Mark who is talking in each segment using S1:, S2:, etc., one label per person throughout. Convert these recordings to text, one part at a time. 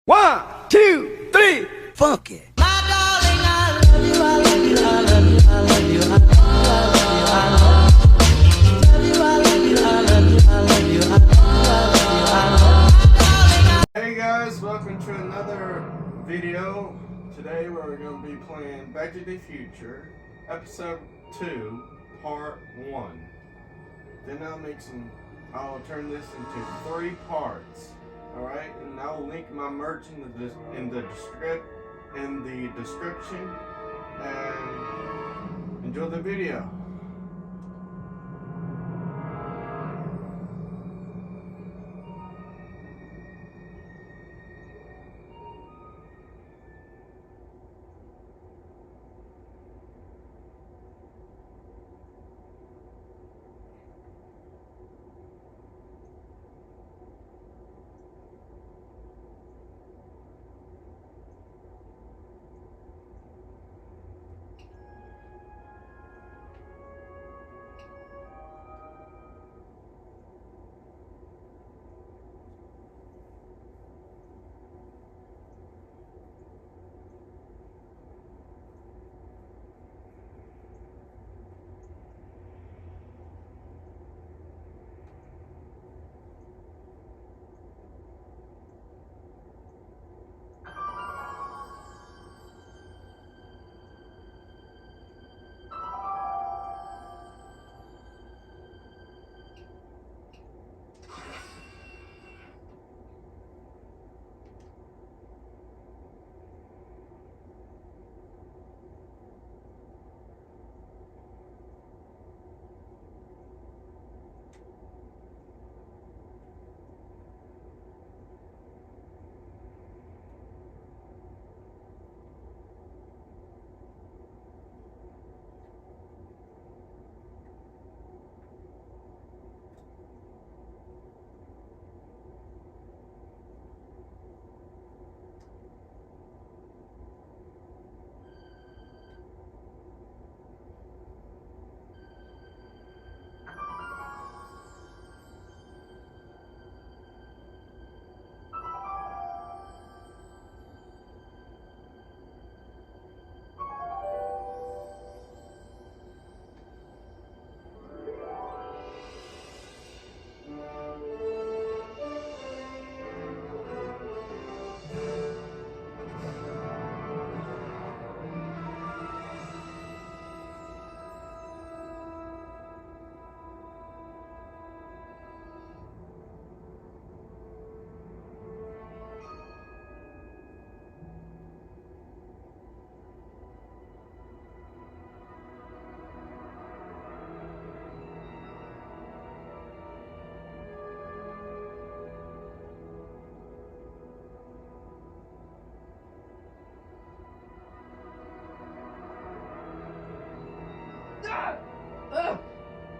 S1: 1, 2, 3, funk it.
S2: My darling, I love you, I love you, I love you, I love you, I love you, I love you, I love you, I love you, I love you, I love you, I love you.
S3: Hey guys, welcome to another video. Today we're going to be playing Back to the Future, Episode 2, Part 1. Then I'll turn this into 3 parts. Alright, and I'll link my merch in the description, and enjoy the video.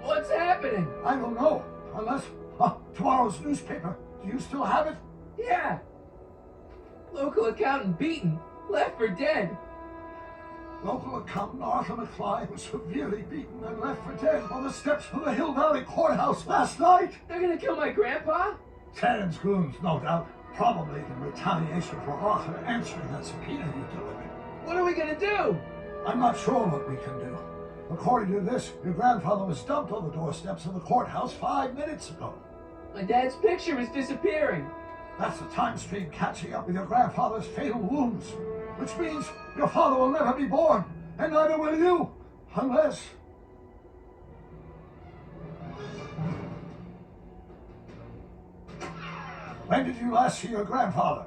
S4: What's happening?
S5: I don't know. Unless tomorrow's newspaper. Do you still have it?
S4: Yeah. Local accountant beaten. Left for dead.
S5: Local accountant Arthur McFly was severely beaten and left for dead on the steps of the Hill Valley Courthouse last night.
S4: They're gonna kill my grandpa?
S5: Tannen's goons, no doubt. Probably in retaliation for Arthur answering that subpoena you delivered.
S4: What are we gonna do?
S5: I'm not sure what we can do. According to this, your grandfather was dumped on the doorsteps of the courthouse 5 minutes ago.
S4: My dad's picture is disappearing.
S5: That's the time stream catching up with your grandfather's fatal wounds. Which means your father will never be born, and neither will you, unless... When did you last see your grandfather?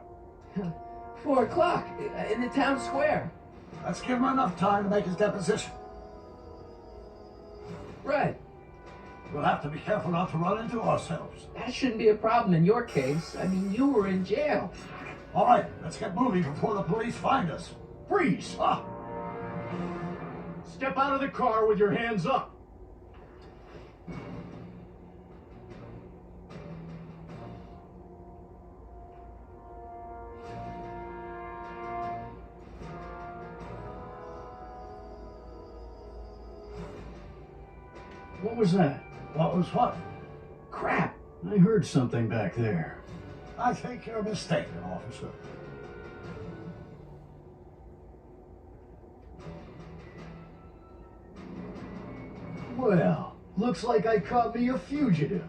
S4: 4 o'clock in the town square.
S5: Let's give him enough time to make his deposition.
S4: Right.
S5: We'll have to be careful not to run into ourselves.
S4: That shouldn't be a problem in your case. I mean, you were in jail.
S5: All right, let's get moving before the police find us.
S6: Freeze! Step out of the car with your hands up. What was that?
S5: What was what?
S4: Crap!
S6: I heard something back there.
S5: I think you're mistaken, officer.
S6: Well, looks like I caught me a fugitive.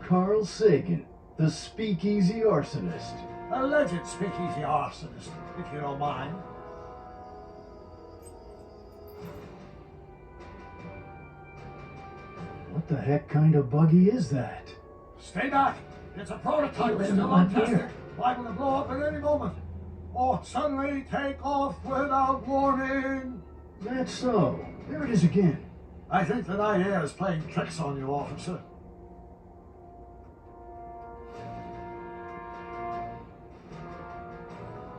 S6: Carl Sagan, the speakeasy arsonist.
S5: Alleged speakeasy arsonist, if you don't mind.
S6: What the heck kind of buggy is that?
S5: Stay back. It's a prototype.
S4: Hey,
S5: Still
S4: I'm
S5: untested.
S4: here.
S5: Liable to blow up at any moment. Or suddenly take off without warning.
S6: That's so. There it is again.
S5: I think the night air is playing tricks on you, officer.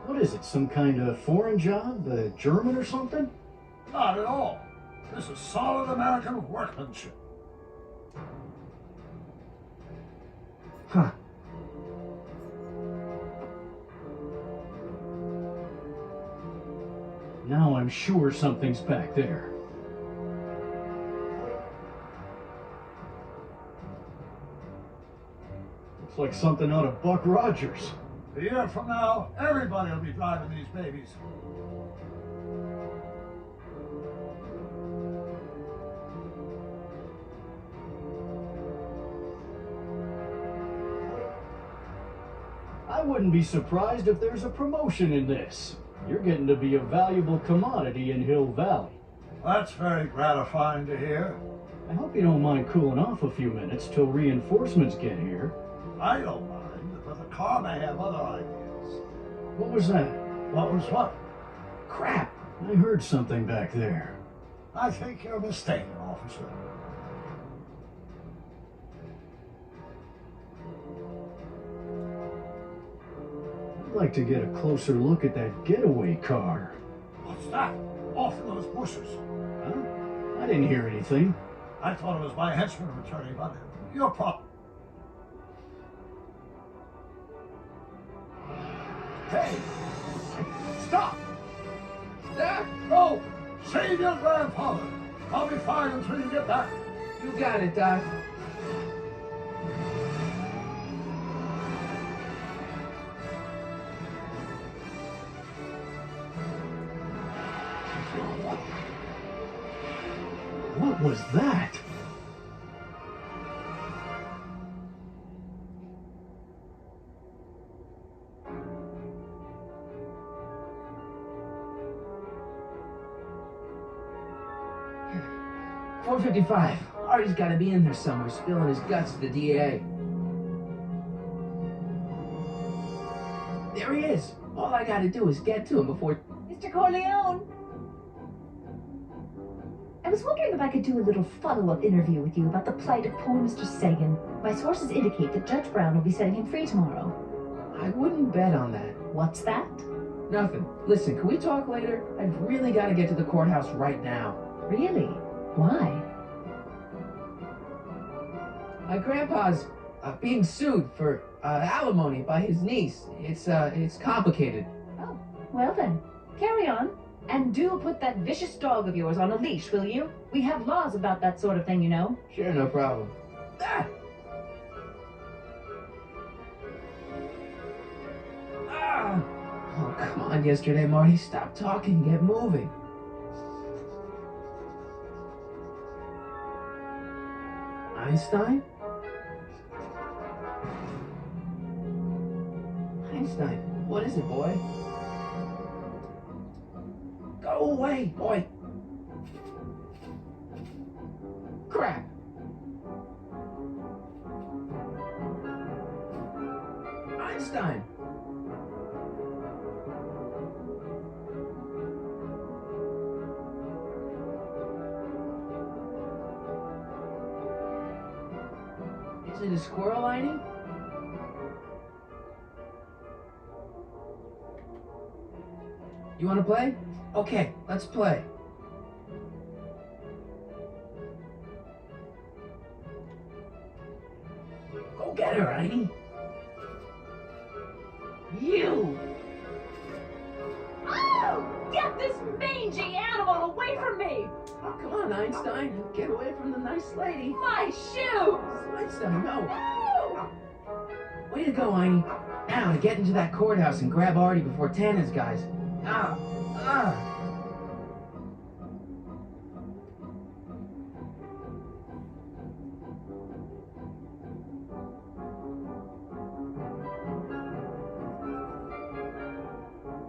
S6: What is it, some kind of foreign job? German or something?
S5: Not at all. This is solid American workmanship.
S6: Huh. Now I'm sure something's back there. Looks like something out of Buck Rogers.
S5: A year from now, everybody will be driving these babies.
S6: I wouldn't be surprised if there's a promotion in this. You're getting to be a valuable commodity in Hill Valley.
S5: That's very gratifying to hear.
S6: I hope you don't mind cooling off a few minutes till reinforcements get here.
S5: I don't mind, but the car may have other ideas.
S6: What was that?
S5: What was what?
S6: Crap! I heard something back there.
S5: I think you're mistaken, officer.
S6: I'd like to get a closer look at that getaway car.
S5: What's that? Off in those bushes.
S6: Huh? I didn't hear anything.
S5: I thought it was my henchman returning, but your problem. Hey! Stop!
S4: Doc,
S5: Go! Save your grandfather! I'll be fine until you get back.
S4: you got it, Doc.
S6: What was that?
S4: .455. Artie's got to be in there somewhere, spilling his guts to the DA. There he is. All I got to do is get to him before...
S7: Mr. Corleone! I was wondering if I could do a little follow-up interview with you about the plight of poor Mr. Sagan. My sources indicate that Judge Brown will be setting him free tomorrow.
S4: I wouldn't bet on that.
S7: What's that?
S4: Nothing. Listen, can we talk later? I've really got to get to the courthouse right now.
S7: Really? Why?
S4: My grandpa's being sued for alimony by his niece. It's complicated.
S7: Oh, well then, carry on. And do put that vicious dog of yours on a leash, will you? We have laws about that sort of thing, you know.
S4: Sure, no problem. Ah! Ah! Oh, come on, yesterday, Marty. Stop talking. Get moving. Einstein? Einstein, what is it, boy? Go away, boy! Crap! Einstein! Is it a squirrel lining? You want to play? Okay, let's play. Go get her, Heidi. You!
S7: Oh! Get this mangy animal away from me!
S4: Oh, come on, Einstein. Get away from the nice lady.
S7: My shoes!
S4: Einstein, no.
S7: No!
S4: Way to go, Heidi. Now to get into that courthouse and grab Artie before Tannen's guys. Ah! Ah!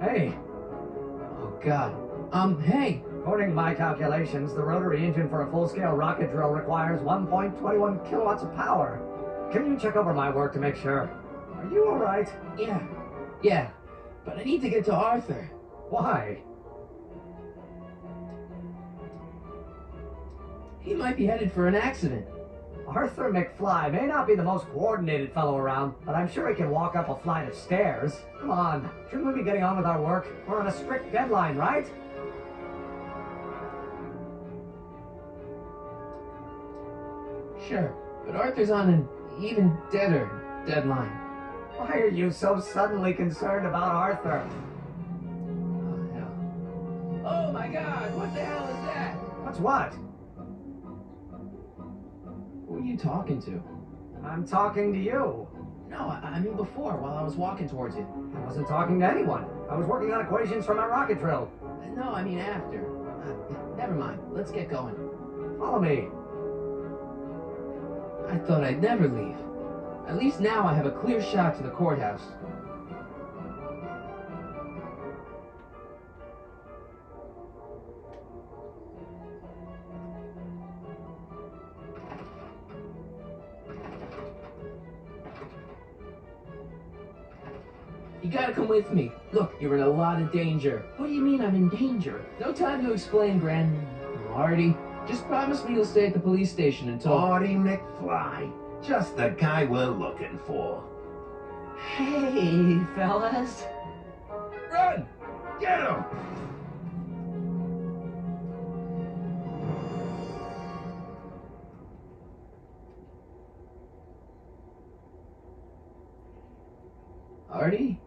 S6: Hey,
S4: Oh, God. Hey.
S8: According to my calculations, the rotary engine for a full-scale rocket drill requires 1.21 kilowatts of power. Can you check over my work to make sure? Are you alright?
S4: Yeah. But I need to get to Arthur.
S8: Why?
S4: He might be headed for an accident.
S8: Arthur McFly may not be the most coordinated fellow around, but I'm sure he can walk up a flight of stairs. Come on, shouldn't we be getting on with our work? We're on a strict deadline, right?
S4: Sure. But Arthur's on an even deader deadline.
S8: Why are you so suddenly concerned about Arthur?
S4: Oh, hell. Oh, my God. What the hell is that?
S8: What's what?
S4: Who are you talking to?
S8: I'm talking to you.
S4: No, I mean before, while I was walking towards you.
S8: I wasn't talking to anyone. I was working on equations for my rocket drill.
S4: No, I mean after. Never mind. Let's get going.
S8: Follow me.
S4: I thought I'd never leave. At least now I have a clear shot to the courthouse. You gotta come with me. Look, you're in a lot of danger.
S9: What do you mean I'm in danger?
S4: No time to explain, Artie. Just promise me you'll stay at the police station until...
S10: Artie McFly. Just the guy we're looking for.
S9: Hey, fellas.
S10: Run! Get him!
S4: Artie?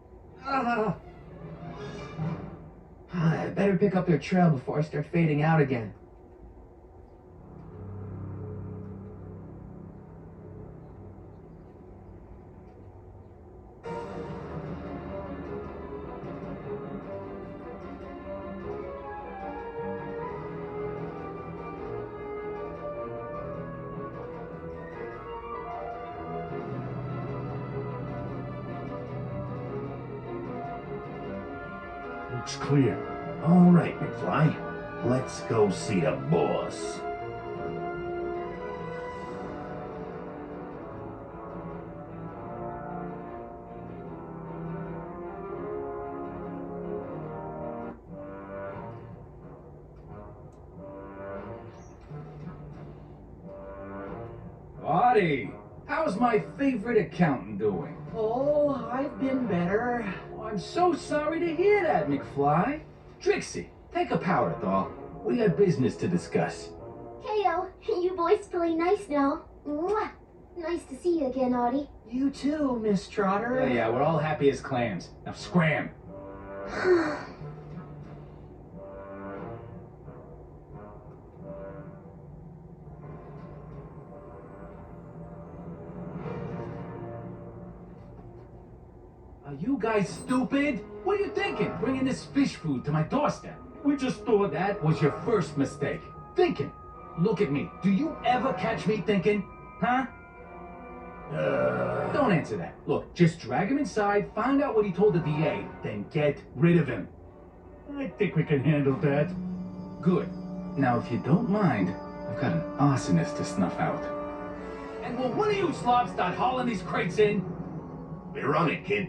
S4: I better pick up their trail before I start fading out again.
S10: Looks clear. All right, McFly. Let's go see the boss.
S11: Artie, how's my favorite accountant doing?
S9: Oh, I've been better.
S11: Oh, I'm so sorry to hear that, McFly. Trixie, take a powder, doll. We got business to discuss.
S12: Heyo, you boys feeling nice now. Mwah. Nice to see you again, Artie.
S9: You too, Miss Trotter.
S11: Yeah, we're all happy as clams. Now scram. Are you guys stupid? What are you thinking, bringing this fish food to my doorstep? We just thought that was your first mistake. Thinking. Look at me. Do you ever catch me thinking? Huh? Don't answer that. Look, just drag him inside, find out what he told the DA, then get rid of him. I think we can handle that. Good. Now, if you don't mind, I've got an arsonist to snuff out. And will one of you slobs start hauling these crates in?
S10: We're on it, kid.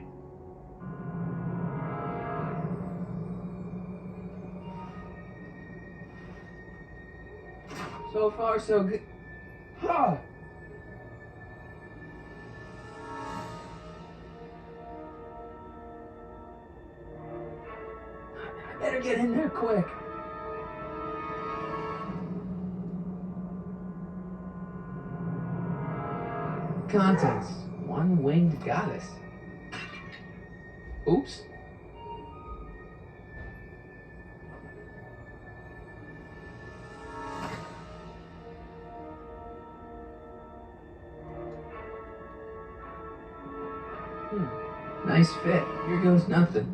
S4: So far, so good. Huh. I better get in there quick. Contents. One-winged goddess. Oops. Nice fit. Here goes nothing.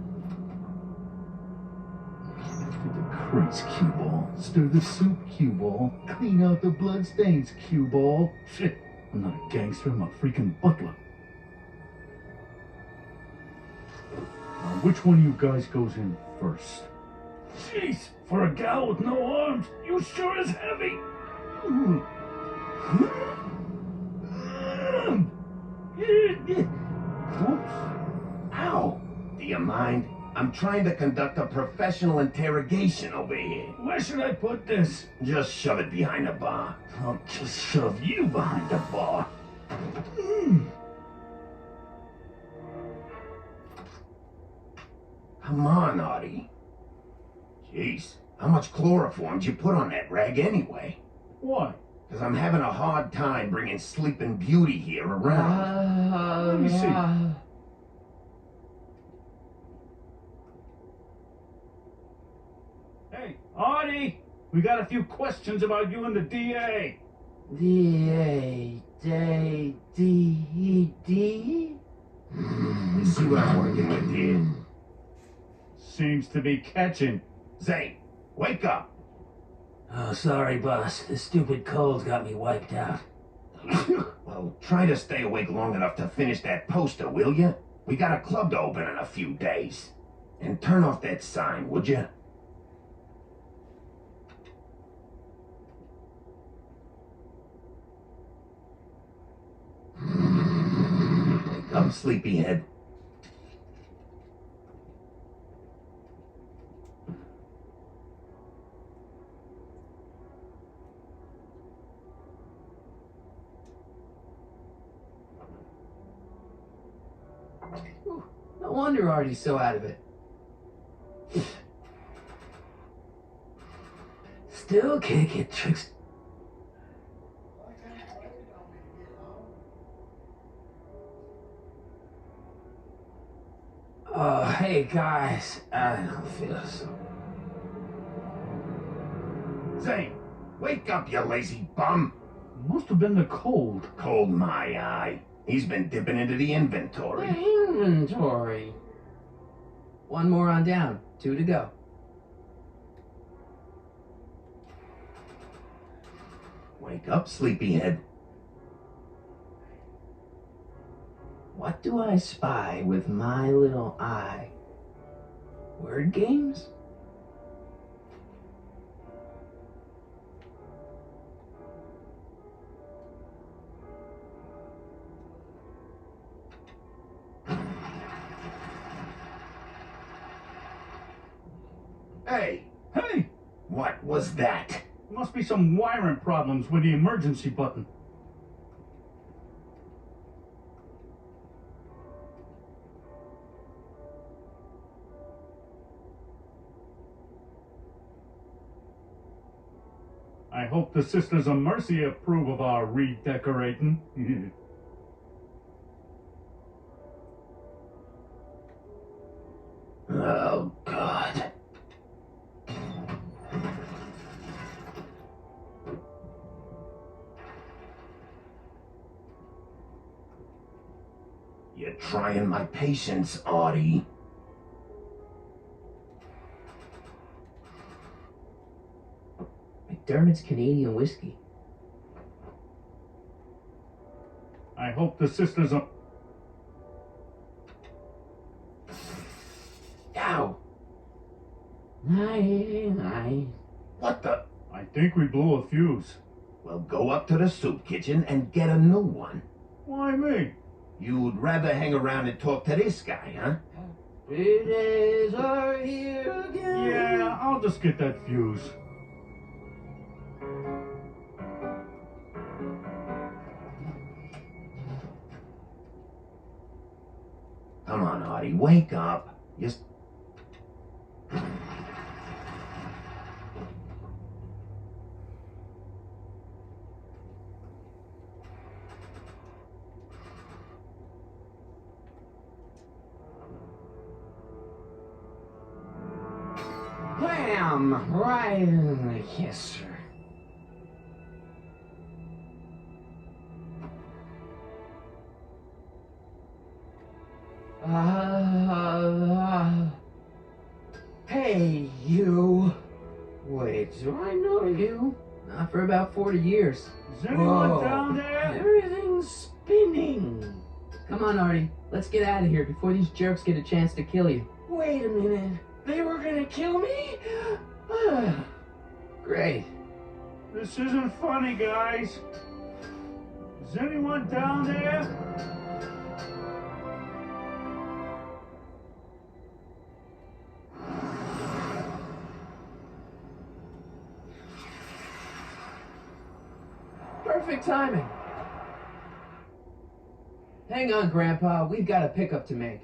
S11: After the crates, cue ball. Stir the soup, cue ball. Clean out the blood stains, cue ball. Shit, I'm not a gangster, I'm a freaking butler. Now which one of you guys goes in first? Jeez, for a gal with no arms, you sure is heavy. Oops.
S10: Ow! Do you mind? I'm trying to conduct a professional interrogation over here.
S11: Where should I put this?
S10: Just shove it behind the bar.
S11: I'll just shove you behind the bar.
S10: Come on, Artie. Jeez, how much chloroform did you put on that rag anyway?
S11: Why?
S10: Because I'm having a hard time bringing Sleeping Beauty here around.
S11: Let me see. Hey, Artie! We got a few questions about you and the DA.
S9: D-A, D-D-D?
S10: You see what I'm working with here?
S11: Seems to be catching.
S10: Zane, wake up!
S9: Oh, sorry, boss. The stupid cold's got me wiped out.
S10: Well, try to stay awake long enough to finish that poster, will you? We got a club to open in a few days. And turn off that sign, would you? Wake up, sleepyhead.
S4: No wonder Artie's so out of it.
S9: Still can't get tricks. Oh, hey guys, I don't feel so.
S10: Zane, wake up, you lazy bum!
S11: Must have been the cold.
S10: Cold my eye. He's been dipping into the inventory.
S9: Inventory.
S4: One more on down. 2 to go.
S10: Wake up, sleepyhead.
S9: What do I spy with my little eye? Word games?
S10: Hey!
S11: Hey!
S10: What was that?
S11: Must be some wiring problems with the emergency button. I hope the Sisters of Mercy approve of our redecorating.
S10: Oh, God. You're trying my patience, Artie.
S4: McDermott's Canadian whiskey.
S11: I hope the Sisters of...
S10: Ow!
S9: Aye.
S10: What the?
S11: I think we blew a fuse.
S10: Well, go up to the soup kitchen and get a new one.
S11: Why me?
S10: You'd rather hang around and talk to this guy, huh?
S9: Happy days are here again.
S11: Yeah, I'll just get that fuse.
S10: Come on, Artie, wake up. Just...
S9: Wham! Right in the kisser. Hey, you. Wait, do I know you?
S4: Not for about 40 years.
S11: Is anyone
S9: Whoa.
S11: down there?
S9: Everything's spinning.
S4: Come on, Artie. Let's get out of here before these jerks get a chance to kill you. Wait a minute. They were gonna kill me? Great.
S11: This isn't funny, guys. Is anyone down there?
S4: Perfect timing. Hang on, Grandpa. We've got a pickup to make.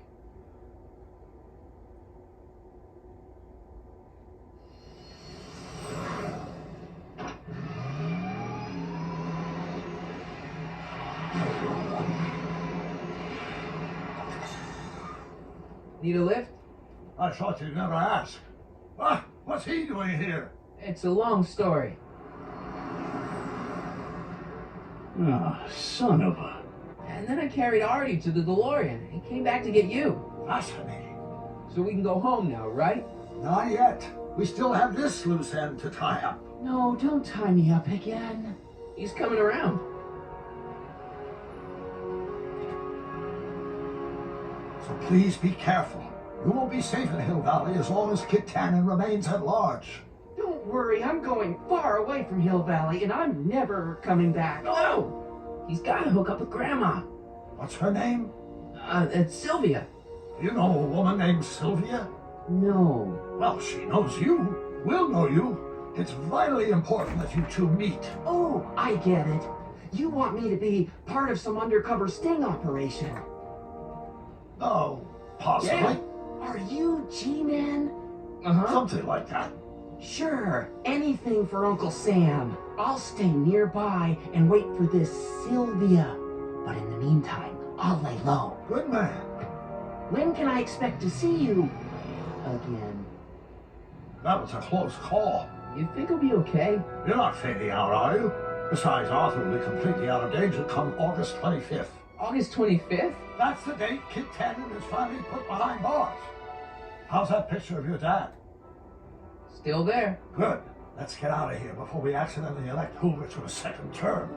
S4: Need a lift?
S5: I thought you'd never ask. What? What's he doing here?
S4: It's a long story.
S6: Ah, son of a...
S4: And then I carried Artie to the DeLorean and came back to get you.
S5: Fascinating.
S4: So we can go home now, right?
S5: Not yet. We still have this loose end to tie up.
S4: No, don't tie me up again. He's coming around.
S5: So please be careful. You won't be safe in Hill Valley as long as Kit Tannen remains at large.
S4: Don't worry, I'm going far away from Hill Valley and I'm never coming back. No! He's got to hook up with Grandma.
S5: What's her name?
S4: It's Sylvia.
S5: You know a woman named Sylvia?
S4: No.
S5: Well, she knows you. We'll know you. It's vitally important that you two meet.
S4: Oh, I get it. You want me to be part of some undercover sting operation.
S5: Oh, possibly.
S4: Yeah. Are you G-Man?
S5: Something like that.
S4: Sure, anything for Uncle Sam. I'll stay nearby and wait for this Sylvia. But in the meantime, I'll lay low.
S5: Good man.
S4: When can I expect to see you again?
S5: That was a close call.
S4: You think he'll be okay?
S5: You're not fading out, are you? Besides, Arthur will be completely out of danger come August 25th.
S4: August 25th?
S5: That's the date Kit Tannen is finally put behind bars. How's that picture of your dad?
S4: Still there.
S5: Good. Let's get out of here before we accidentally elect Hoover to a second term.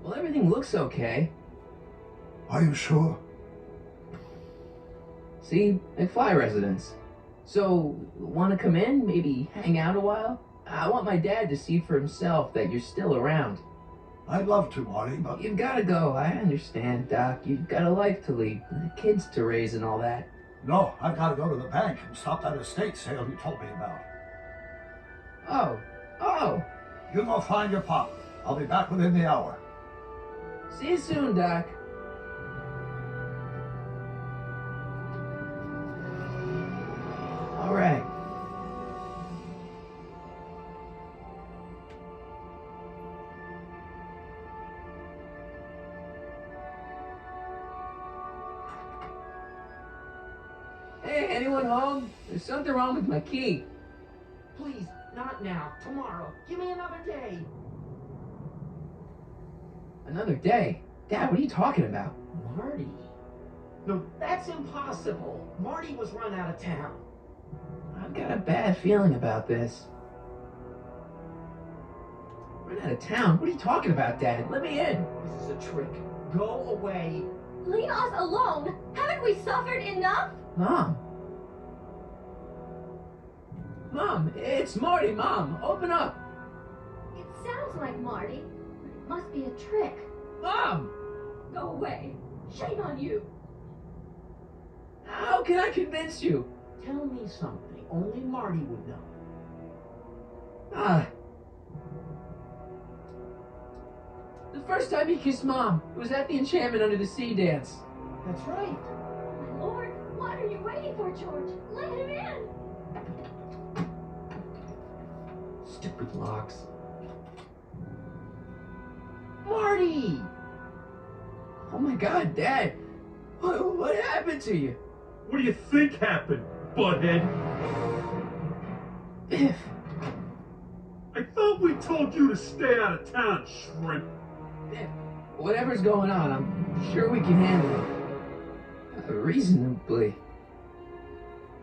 S4: Well, everything looks okay.
S5: Are you sure?
S4: See, McFly residence. So, want to come in? Maybe hang out a while? I want my dad to see for himself that you're still around.
S5: I'd love to, Marty, but...
S4: You've got to go. I understand, Doc. You've got a life to lead, kids to raise and all that.
S5: No, I've got to go to the bank and stop that estate sale you told me about.
S4: Oh.
S5: You go find your pop. I'll be back within the hour.
S4: See you soon, Doc. All right. Hey, anyone home? There's something wrong with my key. Please, not now. Tomorrow. Give me another day. Another day? Dad, what are you talking about? Marty. No, that's impossible. Marty was run out of town. I've got a bad feeling about this. Run out of town? What are you talking about, Dad? Let me in. This is a trick. Go away.
S12: Leave us alone. Haven't we suffered enough?
S4: Mom. Mom, it's Marty, Mom. Open up.
S12: It sounds like Marty, but it must be a trick.
S4: Mom!
S12: Go away. Shame on you.
S4: How can I convince you?
S8: Tell me something only Marty would know.
S4: The first time he kissed Mom, it was at the Enchantment Under the Sea dance.
S8: That's right.
S12: My lord, what are you waiting for, George? Let him in.
S4: Stupid locks.
S8: Marty!
S4: Oh my God, Dad! What happened to you?
S11: What do you think happened, butthead?
S4: Biff.
S11: I thought we told you to stay out of town, shrimp.
S4: Yeah, whatever's going on, I'm sure we can handle it. Reasonably.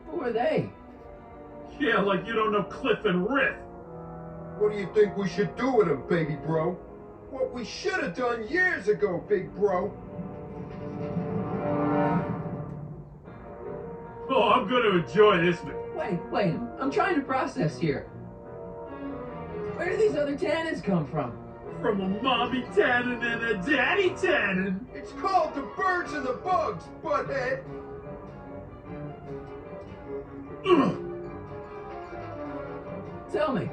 S4: Who are they?
S13: Yeah, like you don't know Cliff and Riff.
S14: What do you think we should do with him, baby bro? What we should have done years ago, big bro.
S13: Oh, I'm gonna enjoy this, man.
S4: Wait, I'm trying to process here. Where do these other tannins come from?
S13: From a mommy tannin and a daddy tannin.
S14: It's called the birds and the bugs, butthead.
S4: Tell me,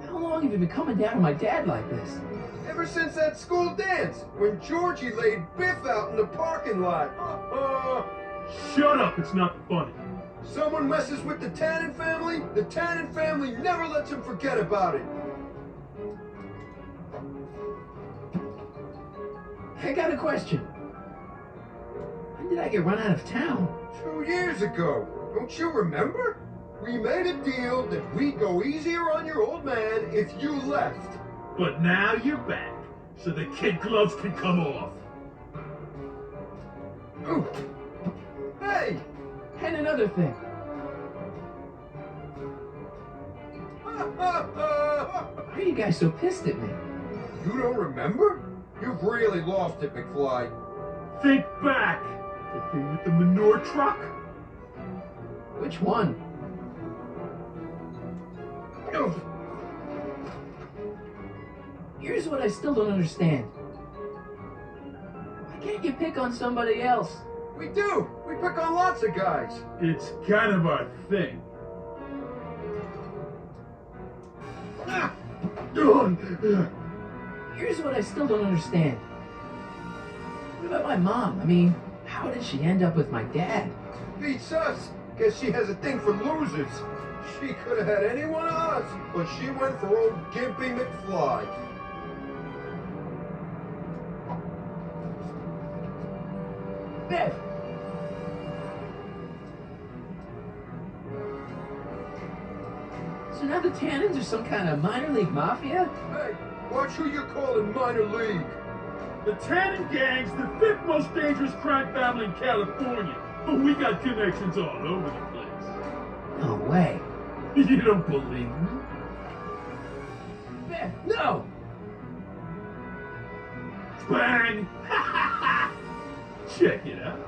S4: how long have you been coming down on my dad like this?
S14: Ever since that school dance, when Georgie laid Biff out in the parking lot.
S13: Shut up, it's not funny.
S14: Someone messes with the Tannen family never lets him forget about it.
S4: I got a question. When did I get run out of town?
S14: 2 years ago. Don't you remember? We made a deal that we'd go easier on your old man if you left.
S13: But now you're back, so the kid gloves can come off.
S14: Ooh. Hey!
S4: And another thing. Why are you guys so pissed at me?
S14: You don't remember? You've really lost it, McFly.
S13: Think back. The thing with the manure truck?
S4: Which one? Here's what I still don't understand. Why can't you pick on somebody else?
S14: We do! We pick on lots of guys.
S13: It's kind of our thing.
S4: Here's what I still don't understand. What about my mom? I mean, how did she end up with my dad?
S14: Beats us. Guess she has a thing for losers. She could have had any one of us, but she went for old Gimpy McFly.
S4: Bev! So now the Tannins are some kind of minor league mafia?
S14: Hey, watch who you're calling minor league.
S13: The Tannen gang's the 5th most dangerous crime family in California. But we got connections all over the place.
S4: No way.
S13: You don't believe me?
S4: Bev, no!
S13: Bang! Check it out.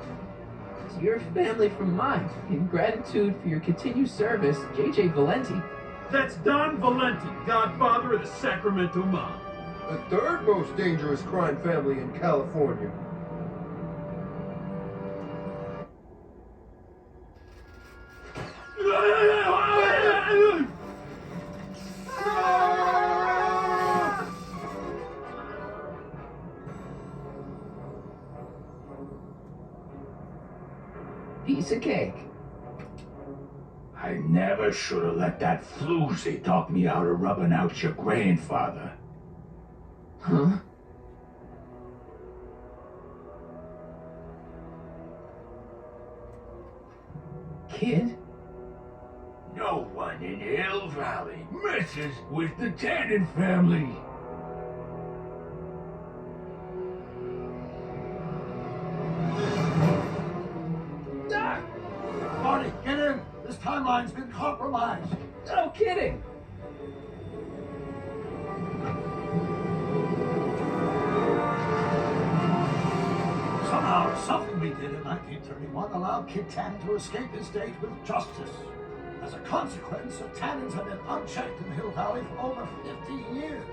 S4: So you're family from mine. In gratitude for your continued service, J.J. Valenti.
S13: That's Don Valenti, godfather of the Sacramento Mob.
S14: The 3rd most dangerous crime family in California.
S4: Piece of cake.
S15: I never should have let that floozy talk me out of rubbing out your grandfather.
S4: Huh? Kid?
S15: No one in Hill Valley messes with the Tannen family.
S5: Doc! Marty, get in! This timeline's been compromised.
S4: No kidding!
S5: Somehow, something we did in 1931 allowed Kid Tannen to escape his date with justice. As a consequence, the Tannins have been unchecked in Hill Valley for over 50 years.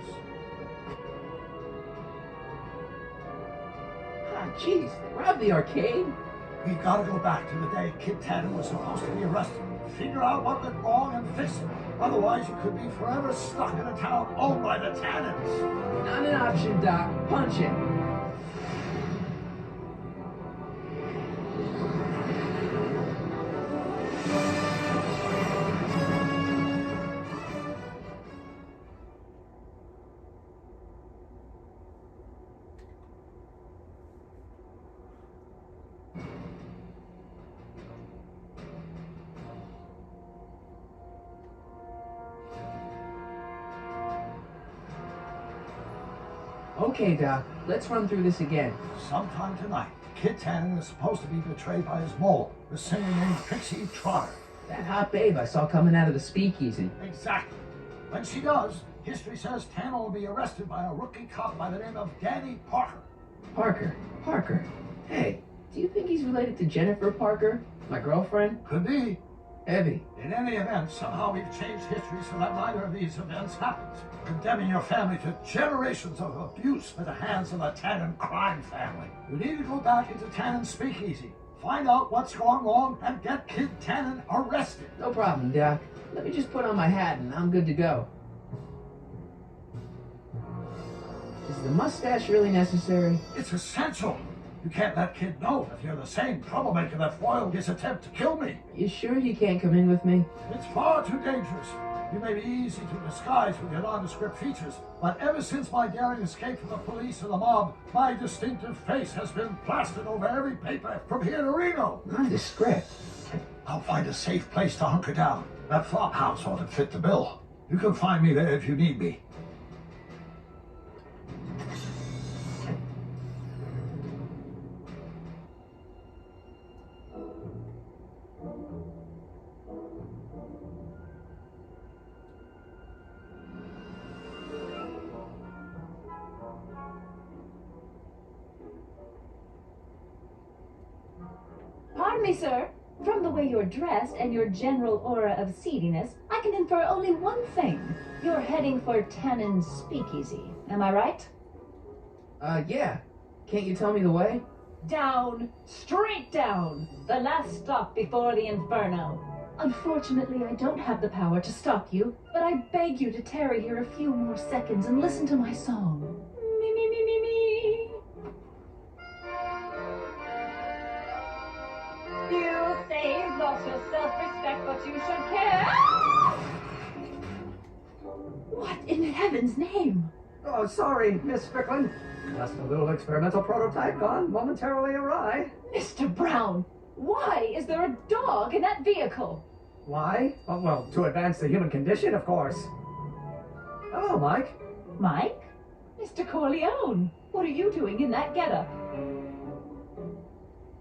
S4: Ah, jeez, they robbed the arcade?
S5: We've got to go back to the day Kid Tannen was supposed to be arrested, figure out what went wrong and fix it. Otherwise, you could be forever stuck in a town owned by the Tannins.
S4: Not an option, Doc. Punch it. Okay, Doc. Let's run through this again.
S5: Sometime tonight, Kid Tannen is supposed to be betrayed by his mole, the singer named Pixie Trotter.
S4: That hot babe I saw coming out of the speakeasy.
S5: Exactly. When she does, history says Tannen will be arrested by a rookie cop by the name of Danny Parker.
S4: Parker. Hey, do you think he's related to Jennifer Parker, my girlfriend?
S5: Could be.
S4: Heavy.
S5: In any event, somehow we've changed history so that neither of these events happens, condemning your family to generations of abuse at the hands of the Tannen crime family. You need to go back into Tannen's speakeasy, find out what's gone wrong, and get Kid Tannen arrested.
S4: No problem, Doc. Let me just put on my hat and I'm good to go. Is the mustache really necessary?
S5: It's essential. You can't let Kid know that you're the same troublemaker that foiled his attempt to kill me.
S4: You sure he can't come in with me?
S5: It's far too dangerous. You may be easy to disguise with your nondescript features, but ever since my daring escape from the police and the mob, my distinctive face has been plastered over every paper from here to Reno.
S4: Nondescript?
S5: I'll find a safe place to hunker down. That flop house ought to fit the bill. You can find me there if you need me.
S7: Pardon me, sir. From the way you're dressed and your general aura of seediness, I can infer only one thing. You're heading for Tannen's speakeasy. Am I right?
S4: Yeah. Can't you tell me the way?
S7: Down. Straight down. The last stop before the inferno. Unfortunately, I don't have the power to stop you, but I beg you to tarry here a few more seconds and listen to my song. Me, me, me, me, me. You say you've lost your self-respect, but you should care. What in heaven's name?
S8: Oh, sorry, Miss Strickland. Just a little experimental prototype gone momentarily awry.
S7: Mr. Brown, why is there a dog in that vehicle?
S8: Why? Oh, well, to advance the human condition, of course. Hello, Mike.
S7: Mike? Mr. Corleone, what are you doing in that getup?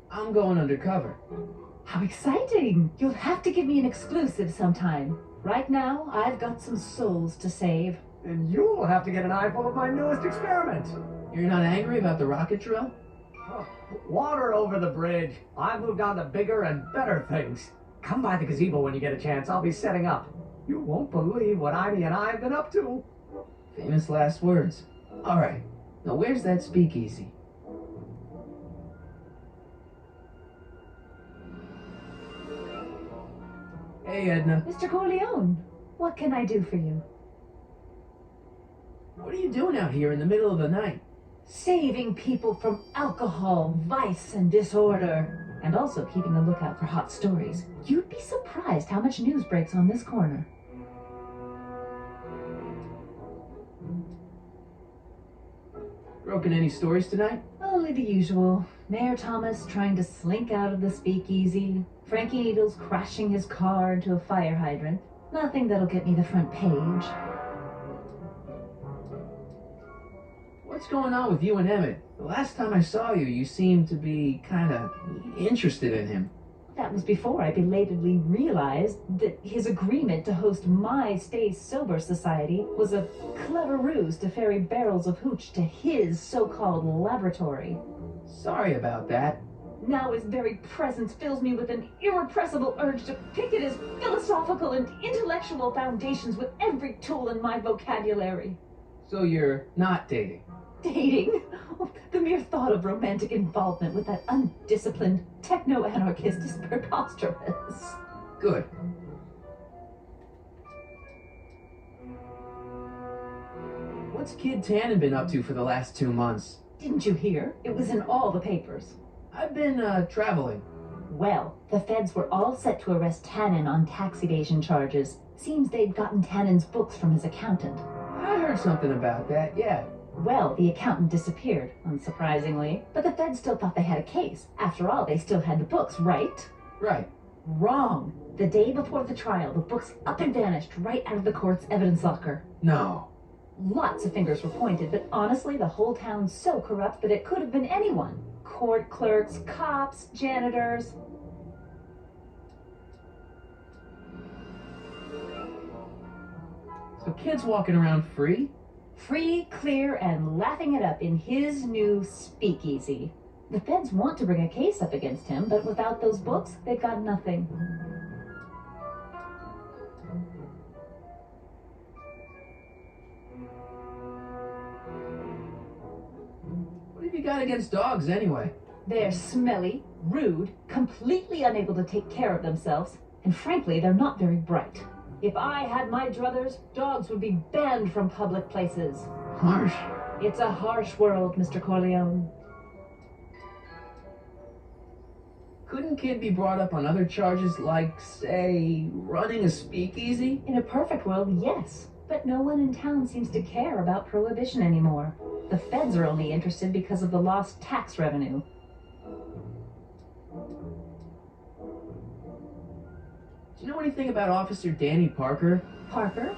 S4: I'm going undercover.
S7: How exciting! You'll have to give me an exclusive sometime. Right now, I've got some souls to save.
S8: And you'll have to get an eyeful of my newest experiment.
S4: You're not angry about the rocket drill?
S8: Oh, water over the bridge. I've moved on to bigger and better things. Come by the gazebo when you get a chance. I'll be setting up. You won't believe what Ivy and I have been up to.
S4: Famous last words. All right. Now where's that speakeasy? Hey, Edna.
S7: Mr. Corleone, what can I do for you?
S4: What are you doing out here in the middle of the night?
S7: Saving people from alcohol, vice, and disorder. And also keeping a lookout for hot stories. You'd be surprised how much news breaks on this corner.
S4: Broken any stories tonight?
S7: Only the usual. Mayor Thomas trying to slink out of the speakeasy. Frankie Needles crashing his car into a fire hydrant. Nothing that'll get me the front page.
S4: What's going on with you and Emmett? The last time I saw you, you seemed to be kinda interested in him.
S7: That was before I belatedly realized that his agreement to host my Stay Sober Society was a clever ruse to ferry barrels of hooch to his so-called laboratory.
S4: Sorry about that.
S7: Now his very presence fills me with an irrepressible urge to pick at his philosophical and intellectual foundations with every tool in my vocabulary.
S4: So you're not dating?
S7: Dating? Oh, the mere thought of romantic involvement with that undisciplined techno-anarchist is preposterous.
S4: Good. What's Kid Tannen been up to for the last 2 months?
S7: Didn't you hear? It was in all the papers.
S4: I've been, traveling.
S7: Well, the feds were all set to arrest Tannen on tax evasion charges. Seems they'd gotten Tannen's books from his accountant.
S4: I heard something about that, yeah.
S7: Well, the accountant disappeared, unsurprisingly. But the feds still thought they had a case. After all, they still had the books, right?
S4: Right.
S7: Wrong. The day before the trial, the books up and vanished right out of the court's evidence locker.
S4: No.
S7: Lots of fingers were pointed, but honestly, the whole town's so corrupt that it could have been anyone. Court clerks, cops, janitors.
S4: So kids walking around free?
S7: Free, clear, and laughing it up in his new speakeasy. The feds want to bring a case up against him, but without those books, they've got nothing.
S4: What have you got against dogs, anyway?
S7: They're smelly, rude, completely unable to take care of themselves, and frankly, they're not very bright. If I had my druthers, dogs would be banned from public places.
S4: Harsh.
S7: It's a harsh world, Mr. Corleone.
S4: Couldn't Kid be brought up on other charges like, say, running a speakeasy?
S7: In a perfect world, yes. But no one in town seems to care about prohibition anymore. The feds are only interested because of the lost tax revenue.
S4: Do you know anything about Officer Danny Parker?
S7: Parker?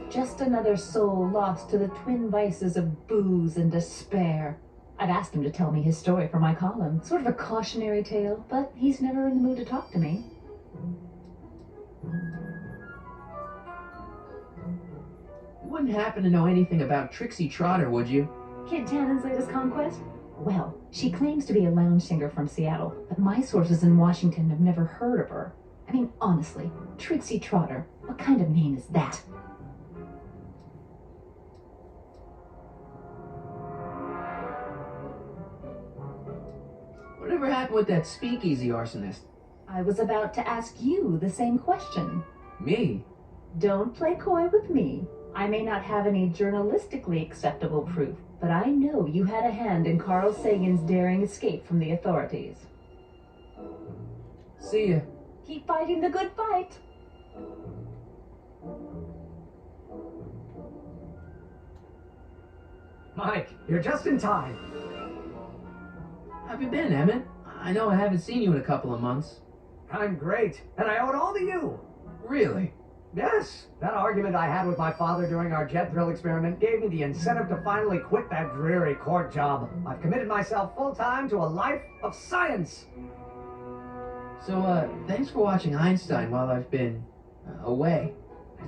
S7: Just another soul lost to the twin vices of booze and despair. I've asked him to tell me his story for my column. Sort of a cautionary tale, but he's never in the mood to talk to me.
S4: You wouldn't happen to know anything about Trixie Trotter, would you?
S7: Kid Tannen's latest conquest? Well, she claims to be a lounge singer from Seattle, but my sources in Washington have never heard of her. I mean, honestly, Trixie Trotter, what kind of name is that?
S4: Whatever happened with that speakeasy arsonist?
S7: I was about to ask you the same question.
S4: Me?
S7: Don't play coy with me. I may not have any journalistically acceptable proof, but I know you had a hand in Carl Sagan's daring escape from the authorities.
S4: See ya.
S7: Keep fighting the good fight.
S8: Mike, you're just in time.
S4: How have you been, Emmett? I know I haven't seen you in a couple of months.
S8: I'm great, and I owe it all to you.
S4: Really?
S8: Yes, that argument I had with my father during our jet drill experiment gave me the incentive to finally quit that dreary court job. I've committed myself full-time to a life of science.
S4: So, thanks for watching Einstein while I've been away.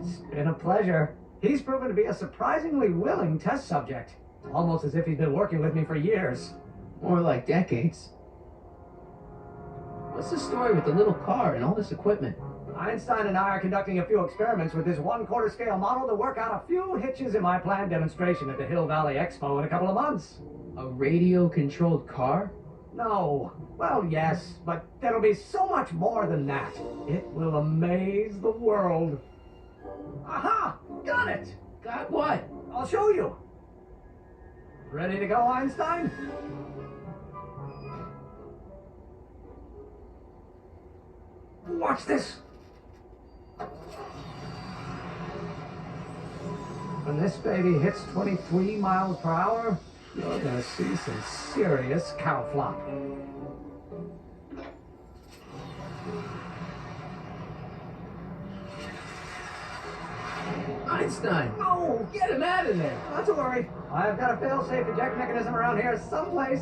S8: It's been a pleasure. He's proven to be a surprisingly willing test subject. Almost as if he's been working with me for years.
S4: More like decades. What's the story with the little car and all this equipment?
S8: Einstein and I are conducting a few experiments with this 1/4 scale model to work out a few hitches in my planned demonstration at the Hill Valley Expo in a couple of months.
S4: A radio-controlled car?
S8: No. Well, yes, but there'll be so much more than that. It will amaze the world. Aha! Got it!
S4: Got what?
S8: I'll show you. Ready to go, Einstein? Watch this. When this baby hits 23 miles per hour, you're gonna see some serious cow flop.
S4: Einstein!
S8: No!
S4: Get him out of there!
S8: Not to worry. I've got a fail-safe eject mechanism around here someplace.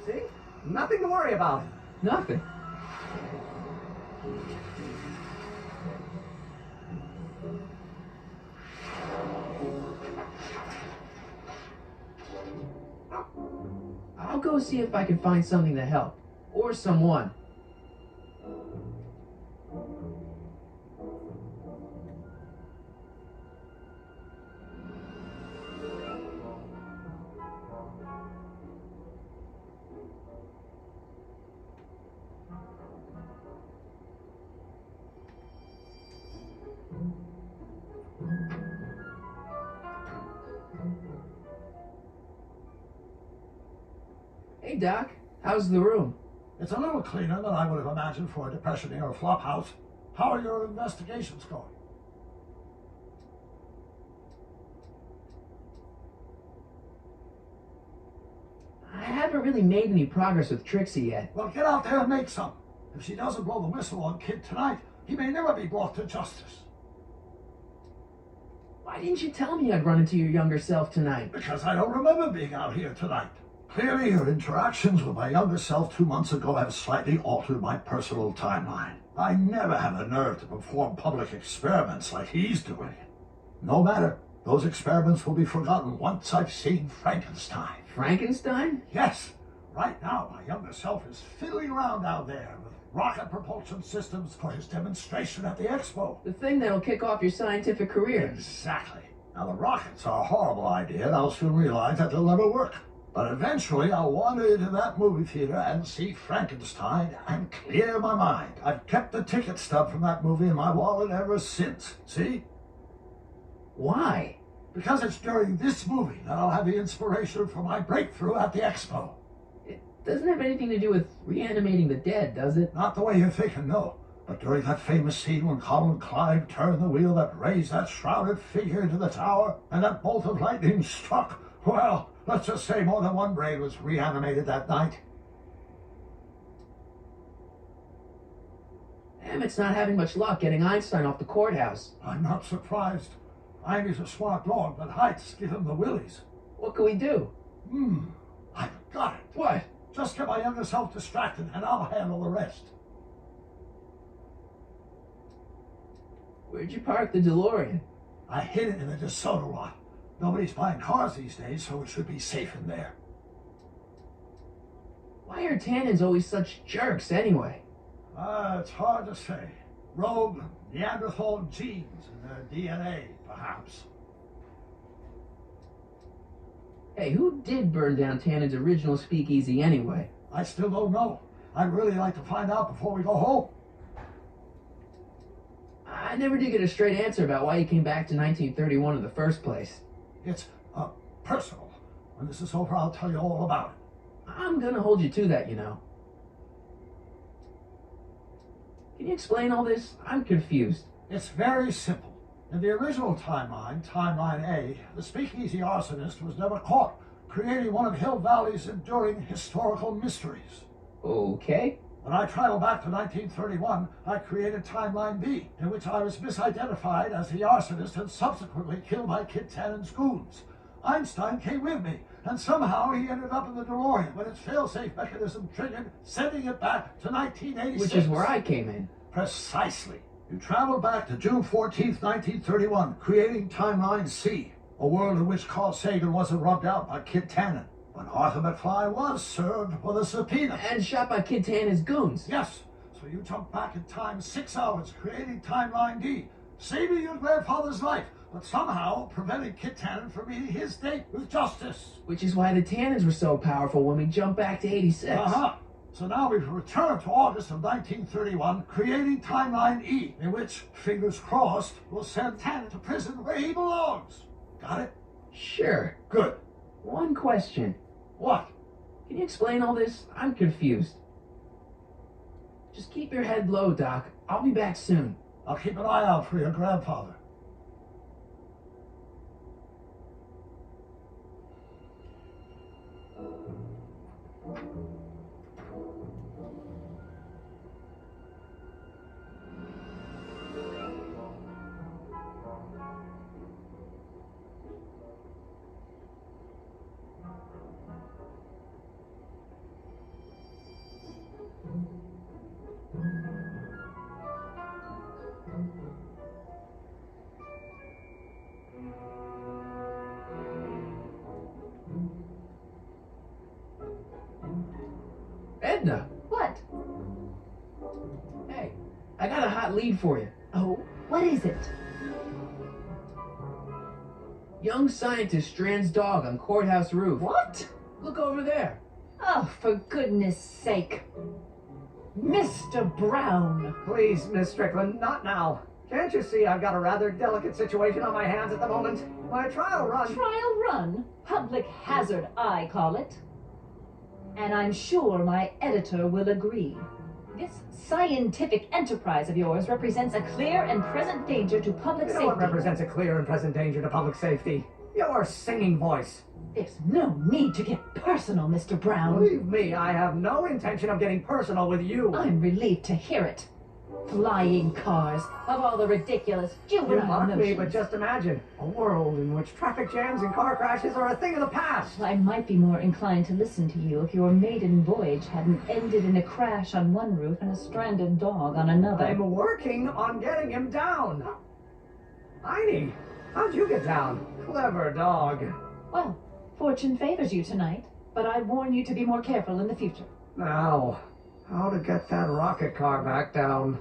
S8: See? Nothing to worry about.
S4: Nothing. I'll go see if I can find something to help. Or someone. Hey, Doc. How's the room?
S5: It's a little cleaner than I would have imagined for a Depression-era flop house. How are your investigations going?
S4: I haven't really made any progress with Trixie yet.
S5: Well, get out there and make some. If she doesn't blow the whistle on Kid tonight, he may never be brought to justice.
S4: Why didn't you tell me I'd run into your younger self tonight?
S5: Because I don't remember being out here tonight. Clearly, your interactions with my younger self 2 months ago have slightly altered my personal timeline. I never have the nerve to perform public experiments like he's doing. No matter. Those experiments will be forgotten once I've seen Frankenstein.
S4: Frankenstein?
S5: Yes. Right now, my younger self is fiddling around out there with rocket propulsion systems for his demonstration at the expo.
S4: The thing that'll kick off your scientific career.
S5: Exactly. Now, the rockets are a horrible idea, and I'll soon realize that they'll never work. But eventually, I'll wander into that movie theater and see Frankenstein and clear my mind. I've kept the ticket stub from that movie in my wallet ever since. See?
S4: Why?
S5: Because it's during this movie that I'll have the inspiration for my breakthrough at the expo.
S4: It doesn't have anything to do with reanimating the dead, does it?
S5: Not the way you're thinking, no. But during that famous scene when Colin Clive turned the wheel that raised that shrouded figure into the tower, and that bolt of lightning struck, well, let's just say more than one brain was reanimated that night.
S4: Emmett's not having much luck getting Einstein off the courthouse.
S5: I'm not surprised. Ivy's a smart dog, but heights give him the willies.
S4: What can we do?
S5: I've got it.
S4: What?
S5: Just get my younger self distracted, and I'll handle the rest.
S4: Where'd you park the DeLorean?
S5: I hid it in the DeSoto lot. Nobody's buying cars these days, so it should be safe in there.
S4: Why are Tannins always such jerks, anyway?
S5: It's hard to say. Rogue Neanderthal genes in their DNA, perhaps.
S4: Hey, who did burn down Tannins' original speakeasy anyway?
S5: I still don't know. I'd really like to find out before we go home.
S4: I never did get a straight answer about why he came back to 1931 in the first place.
S5: It's, personal. When this is over, I'll tell you all about it.
S4: I'm gonna hold you to that, you know. Can you explain all this? I'm confused.
S5: It's very simple. In the original timeline, Timeline A, the speakeasy arsonist was never caught, creating one of Hill Valley's enduring historical mysteries.
S4: Okay.
S5: When I traveled back to 1931, I created Timeline B, in which I was misidentified as the arsonist and subsequently killed by Kit Tannen's goons. Einstein came with me, and somehow he ended up in the DeLorean when its failsafe mechanism triggered, sending it back to 1986.
S4: Which is where I came in.
S5: Precisely. You traveled back to June 14th, 1931, creating Timeline C, a world in which Carl Sagan wasn't rubbed out by Kit Tannen, but Arthur McFly was served with a subpoena.
S4: And shot by Kit Tannen's goons.
S5: Yes. So you jumped back in time 6 hours, creating Timeline D, saving your grandfather's life, but somehow preventing Kit Tannen from meeting his date with justice.
S4: Which is why the Tannens were so powerful when we jumped back to 86.
S5: So now we've returned to August of 1931, creating Timeline E, in which, fingers crossed, we'll send Tannen to prison where he belongs. Got it?
S4: Sure.
S5: Good.
S4: One question.
S5: What?
S4: Can you explain all this? I'm confused. Just keep your head low, Doc. I'll be back soon.
S5: I'll keep an eye out for your grandfather.
S4: Edna!
S7: What?
S4: Hey, I got a hot lead for you.
S7: Oh, what is it?
S4: Young scientist strands dog on courthouse roof.
S7: What?
S4: Look over there.
S7: Oh, for goodness sake. Mr. Brown.
S8: Please, Miss Strickland, not now. Can't you see I've got a rather delicate situation on my hands at the moment? My trial run...
S7: Trial run? Public hazard, I call it. And I'm sure my editor will agree. This scientific enterprise of yours represents a clear and present danger to public
S8: You know
S7: safety.
S8: what represents a clear and present danger to public safety? Your singing voice.
S7: There's no need to get personal, Mr. Brown.
S8: Believe me, I have no intention of getting personal with you.
S7: I'm relieved to hear it. Flying cars, of all the ridiculous
S8: You
S7: juvenile
S8: mock me,
S7: notions.
S8: but just imagine a world in which traffic jams and car crashes are a thing of the past.
S7: I might be more inclined to listen to you if your maiden voyage hadn't ended in a crash on one roof and a stranded dog on another.
S8: I'm working on getting him down. Heine, how'd you get down? Clever dog.
S7: Well, fortune favors you tonight, but I warn you to be more careful in the future.
S8: Now, how to get that rocket car back down?